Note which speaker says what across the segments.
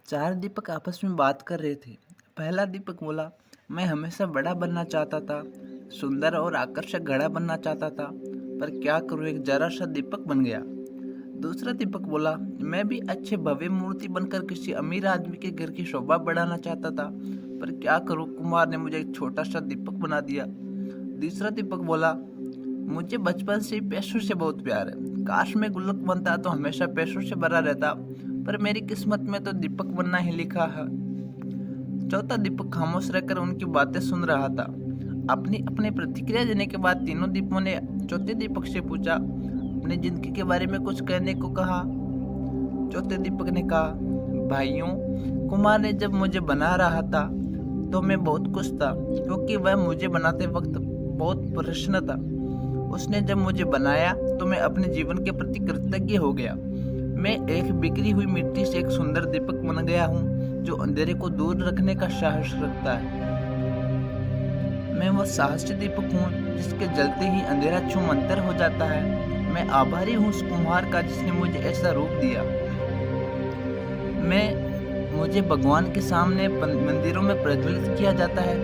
Speaker 1: चार दीपक आपस में बात कर रहे थे। पहला दीपक बोला, मैं हमेशा बड़ा बनना चाहता था, सुंदर और आकर्षक घड़ा बनना चाहता था, पर क्या करूं, एक जरा सा दीपक बन गया। दूसरा दीपक बोला, मैं भी अच्छे भव्य मूर्ति बनकर किसी अमीर आदमी के घर की शोभा बढ़ाना चाहता था, पर क्या करूं, कुमार ने मुझे एक छोटा सा दीपक बना दिया। तीसरा दीपक बोला, मुझे बचपन से ही पैसों से बहुत प्यार है, काश मैं गुल्लक बनता तो हमेशा पैसों से भरा रहता, पर मेरी किस्मत में तो दीपक बनना ही लिखा है। चौथा दीपक खामोश रहकर उनकी बातें सुन रहा था। अपनी अपनी प्रतिक्रिया देने के बाद तीनों दीपों ने चौथे दीपक से पूछा, अपनी जिंदगी के बारे में कुछ कहने को कहा। चौथे दीपक ने कहा, भाइयों, कुमार ने जब मुझे बना रहा था तो मैं बहुत खुश था, क्योंकि वह मुझे बनाते वक्त बहुत प्रसन्न था। उसने जब मुझे बनाया तो मैं अपने जीवन के प्रति कृतज्ञ हो गया। मैं एक बिखरी हुई मिट्टी से एक सुंदर दीपक बन गया हूँ, जो अंधेरे को दूर रखने का साहस रखता है। मैं वो साहसी दीपक हूँ जिसके जलते ही अंधेरा छूमंतर हो जाता है। मैं आभारी हूँ उस कुम्हार का जिसने मुझे ऐसा रूप दिया। मुझे भगवान के सामने मंदिरों में प्रज्वलित किया जाता है।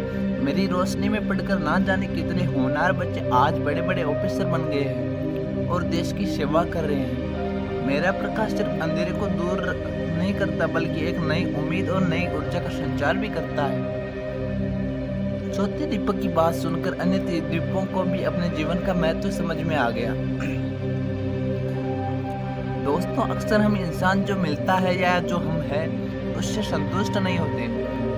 Speaker 1: मेरी रोशनी में पढ़कर ना जाने कितने होनहार बच्चे आज बड़े बड़े ऑफिसर बन गए हैं और देश की सेवा कर रहे हैं। मेरा प्रकाश सिर्फ अंधेरे को दूर नहीं करता, बल्कि एक नई उम्मीद और नई ऊर्जा का संचार भी करता है। चौथे दीपक की बात सुनकर अन्य दीपों को भी अपने जीवन का महत्व समझ में आ गया। दोस्तों, अक्सर हम इंसान जो मिलता है या जो हम हैं उससे संतुष्ट नहीं होते।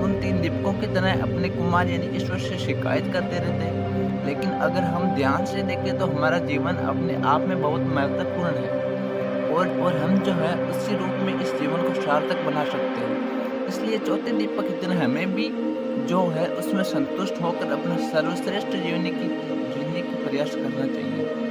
Speaker 1: उन तीन दीपकों की तरह अपने कुमार यानी ईश्वर से शिकायत करते रहते हैं। लेकिन अगर हम ध्यान से देखें तो हमारा जीवन अपने आप में बहुत महत्वपूर्ण है और हम जो है उसी रूप में इस जीवन को सार्थक बना सकते हैं। इसलिए चौथे दीपक की तरह हमें भी जो है उसमें संतुष्ट होकर अपना सर्वश्रेष्ठ जीने की प्रयास करना चाहिए।